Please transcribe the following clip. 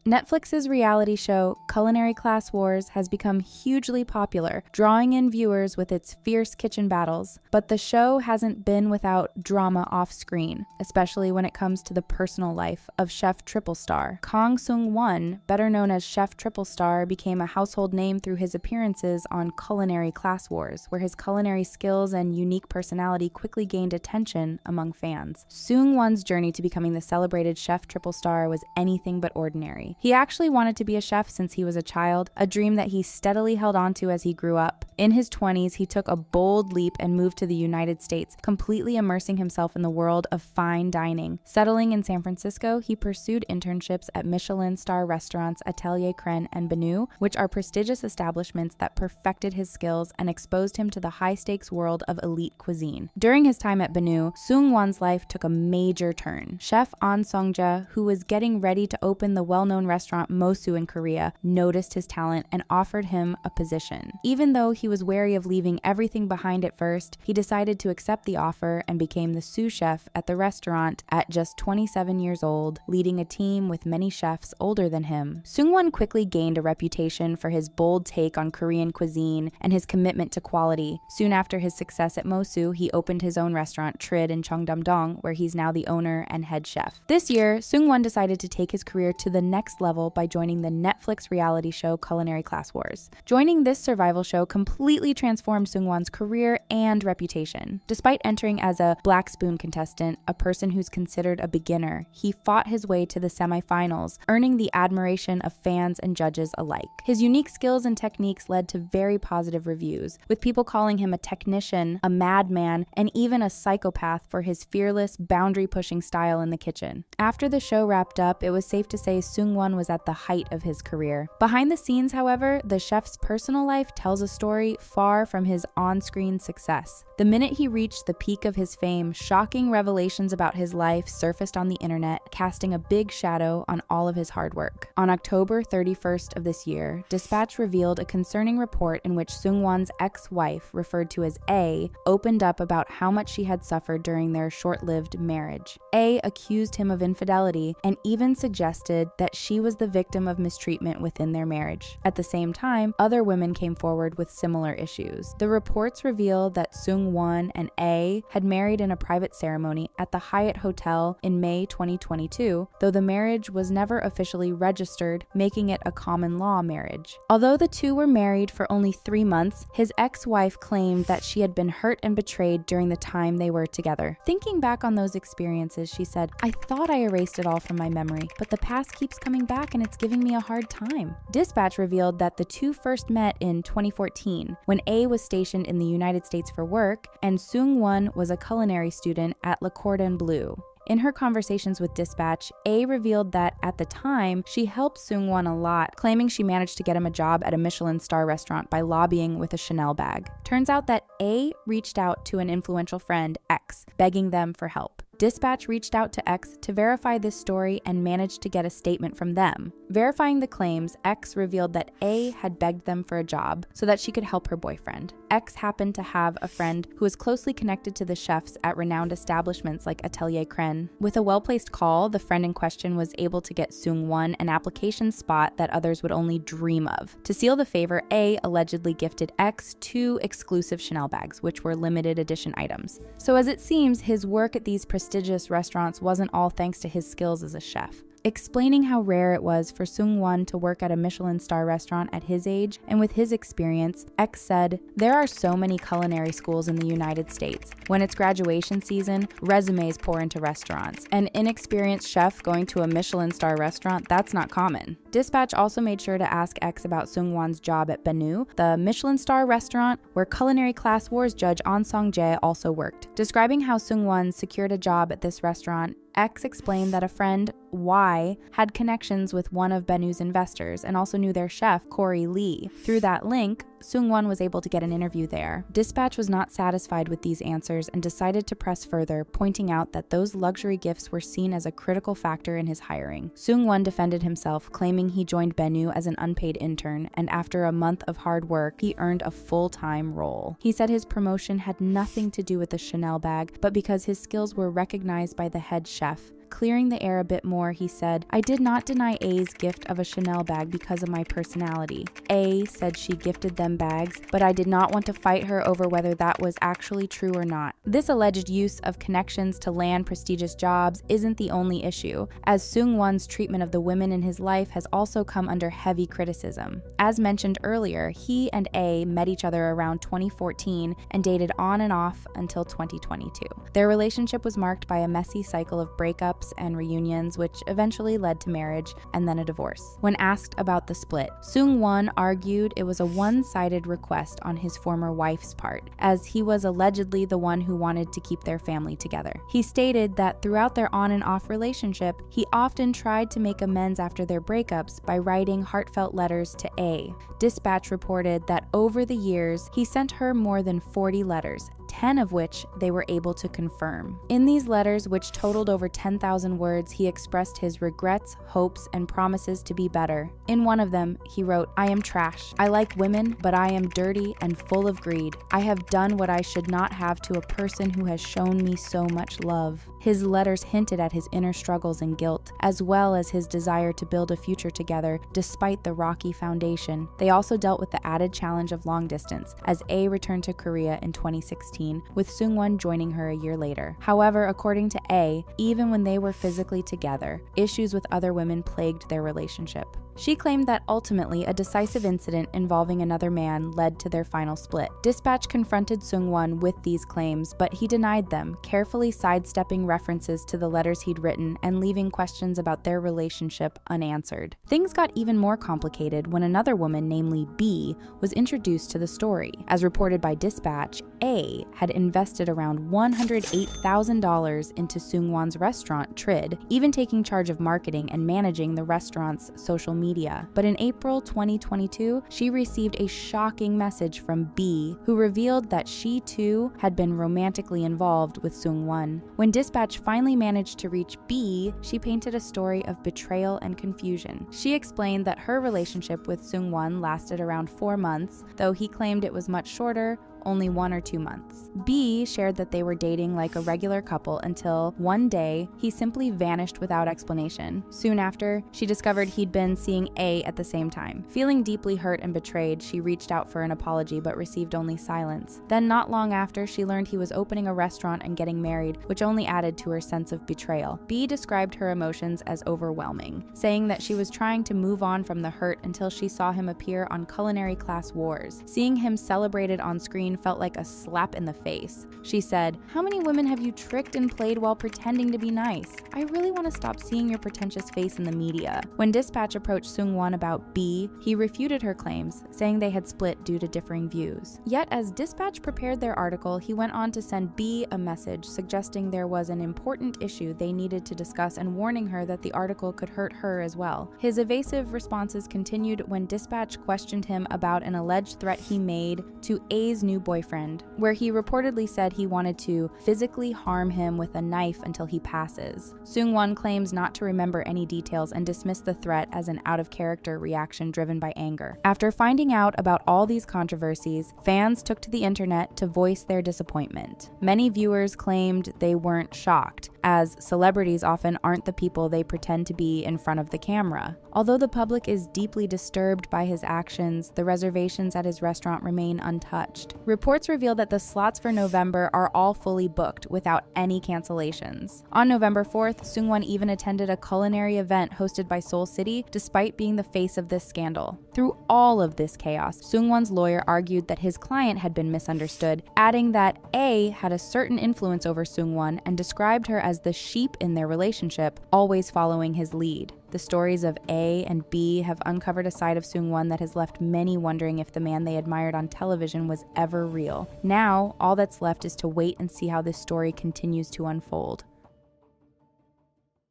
Netflix's reality show, Culinary Class Wars, has become hugely popular, drawing in viewers with its fierce kitchen battles. But the show hasn't been without drama off-screen, especially when it comes to the personal life of Chef Triple Star. Kang Seung-won, better known as Chef Triple Star, became a household name through his appearances on Culinary Class Wars, where his culinary skills and unique personality quickly gained attention among fans. Seung-won's journey to becoming the celebrated Chef Triple Star was anything but ordinary. He actually wanted to be a chef since he was a child, a dream that he steadily held onto as he grew up. In his 20s, he took a bold leap and moved to the United States, completely immersing himself in the world of fine dining. Settling in San Francisco, he pursued internships at Michelin star restaurants Atelier Crème and Benu, which are prestigious establishments that perfected his skills and exposed him to the high-stakes world of elite cuisine. During his time at Benu, Seung-won's life took a major turn. Chef An Song-ja, who was getting ready to open the well-known restaurant Mosu in Korea, noticed his talent and offered him a position. Even though he was wary of leaving everything behind at first, he decided to accept the offer and became the sous chef at the restaurant at just 27 years old, leading a team with many chefs older than him. Seung-won quickly gained a reputation for his bold take on Korean cuisine and his commitment to quality. Soon after his success at Mosu, he opened his own restaurant Trid in Cheongdam-dong, where he's now the owner and head chef. This year, Seung-won decided to take his career to the next level by joining the Netflix reality show Culinary Class Wars. Joining this survival show completely transformed Seung-won's career and reputation. Despite entering as a black spoon contestant, a person who's considered a beginner, he fought his way to the semifinals, earning the admiration of fans and judges alike. His unique skills and techniques led to very positive reviews, with people calling him a technician, a madman, and even a psychopath for his fearless, boundary-pushing style in the kitchen. After the show wrapped up, it was safe to say Seung-won was at the height of his career. Behind the scenes, however, the chef's personal life tells a story far from his on-screen success. The minute he reached the peak of his fame, shocking revelations about his life surfaced on the internet, casting a big shadow on all of his hard work. On October 31st of this year, Dispatch revealed a concerning report in which Seung-won's ex-wife, referred to as A, opened up about how much she had suffered during their short-lived marriage. A accused him of infidelity and even suggested that she was the victim of mistreatment within their marriage. At the same time, other women came forward with similar issues. The reports reveal that Seung-won and A had married in a private ceremony at the Hyatt Hotel in May 2022, though the marriage was never officially registered, making it a common law marriage. Although the two were married for only 3 months, his ex-wife claimed that she had been hurt and betrayed during the time they were together. Thinking back on those experiences, she said, "I thought I erased it all from my memory, but the past keeps coming back and it's giving me a hard time." Dispatch revealed that the two first met in 2014, when A was stationed in the United States for work, and Seung-won was a culinary student at Le Cordon Bleu. In her conversations with Dispatch, A revealed that at the time, she helped Seung-won a lot, claiming she managed to get him a job at a Michelin star restaurant by lobbying with a Chanel bag. Turns out that A reached out to an influential friend, X, begging them for help. Dispatch reached out to X to verify this story and managed to get a statement from them. Verifying the claims, X revealed that A had begged them for a job so that she could help her boyfriend. X happened to have a friend who was closely connected to the chefs at renowned establishments like Atelier Crème. With a well-placed call, the friend in question was able to get Seung-won an application spot that others would only dream of. To seal the favor, A allegedly gifted X 2 exclusive Chanel bags, which were limited edition items. So as it seems, his work at these prestigious restaurants wasn't all thanks to his skills as a chef. Explaining how rare it was for Seung-won to work at a Michelin star restaurant at his age and with his experience, X said, "There are so many culinary schools in the United States. When it's graduation season, resumes pour into restaurants. An inexperienced chef going to a Michelin star restaurant, that's not common." Dispatch also made sure to ask X about Seung-won's job at Benu, the Michelin star restaurant where Culinary Class Wars judge An Song-jae also worked. Describing how Seung-won secured a job at this restaurant, X explained that a friend, Y, had connections with one of Benu's investors and also knew their chef, Corey Lee. Through that link, Seung-won was able to get an interview there. Dispatch was not satisfied with these answers and decided to press further, pointing out that those luxury gifts were seen as a critical factor in his hiring. Seung-won defended himself, claiming he joined Benu as an unpaid intern, and after a month of hard work, he earned a full-time role. He said his promotion had nothing to do with the Chanel bag, but because his skills were recognized by the head chef. clearing the air a bit more, he said, "I did not deny A's gift of a Chanel bag because of my personality. A said she gifted them bags, but I did not want to fight her over whether that was actually true or not." This alleged use of connections to land prestigious jobs isn't the only issue, as Seung-won's treatment of the women in his life has also come under heavy criticism. As mentioned earlier, he and A met each other around 2014 and dated on and off until 2022. Their relationship was marked by a messy cycle of breakups and reunions, which eventually led to marriage and then a divorce. When asked about the split, Seung-won argued it was a one-sided request on his former wife's part, as he was allegedly the one who wanted to keep their family together. He stated that throughout their on and off relationship, he often tried to make amends after their breakups by writing heartfelt letters to A. Dispatch reported that over the years, he sent her more than 40 letters, 10 of which they were able to confirm. In these letters, which totaled over 10,000 words, he expressed his regrets, hopes, and promises to be better. In one of them, he wrote, "I am trash. I like women, but I am dirty and full of greed. I have done what I should not have to a person who has shown me so much love." His letters hinted at his inner struggles and guilt, as well as his desire to build a future together despite the rocky foundation. They also dealt with the added challenge of long distance, as A returned to Korea in 2016, with Seung-won joining her a year later. However, according to A, even when they were physically together, issues with other women plagued their relationship. She claimed that ultimately a decisive incident involving another man led to their final split. Dispatch confronted Seung-won with these claims, but he denied them, carefully sidestepping references to the letters he'd written and leaving questions about their relationship unanswered. Things got even more complicated when another woman, namely B, was introduced to the story. As reported by Dispatch, A had invested around $108,000 into Seung-won's restaurant, Trid, even taking charge of marketing and managing the restaurant's social media. But in April 2022, she received a shocking message from B, who revealed that she too had been romantically involved with Seung-won. When Dispatch finally managed to reach B, she painted a story of betrayal and confusion. She explained that her relationship with Seung-won lasted around 4 months, though he claimed it was much shorter, only 1 or 2 months. B shared that they were dating like a regular couple until one day he simply vanished without explanation. Soon after, she discovered he'd been seeing A at the same time. Feeling deeply hurt and betrayed, she reached out for an apology but received only silence. Then not long after, she learned he was opening a restaurant and getting married, which only added to her sense of betrayal. B described her emotions as overwhelming, saying that she was trying to move on from the hurt until she saw him appear on Culinary Class Wars. Seeing him celebrated on screen felt like a slap in the face. She said, "How many women have you tricked and played while pretending to be nice? I really want to stop seeing your pretentious face in the media." When Dispatch approached Seung-won about B, he refuted her claims, saying they had split due to differing views. Yet as Dispatch prepared their article, he went on to send B a message suggesting there was an important issue they needed to discuss and warning her that the article could hurt her as well. His evasive responses continued when Dispatch questioned him about an alleged threat he made to A's new boyfriend, where he reportedly said he wanted to physically harm him with a knife until he passes. Seung-won claims not to remember any details and dismissed the threat as an out-of-character reaction driven by anger. After finding out about all these controversies, fans took to the internet to voice their disappointment. Many viewers claimed they weren't shocked, as celebrities often aren't the people they pretend to be in front of the camera. Although the public is deeply disturbed by his actions, the reservations at his restaurant remain untouched. Reports reveal that the slots for November are all fully booked without any cancellations. On November 4th, Seung-won even attended a culinary event hosted by Seoul City, despite being the face of this scandal. Through all of this chaos, Seung-won's lawyer argued that his client had been misunderstood, adding that A had a certain influence over Seung-won and described her as the sheep in their relationship, always following his lead. The stories of A and B have uncovered a side of Seung-won that has left many wondering if the man they admired on television was ever real. Now, all that's left is to wait and see how this story continues to unfold.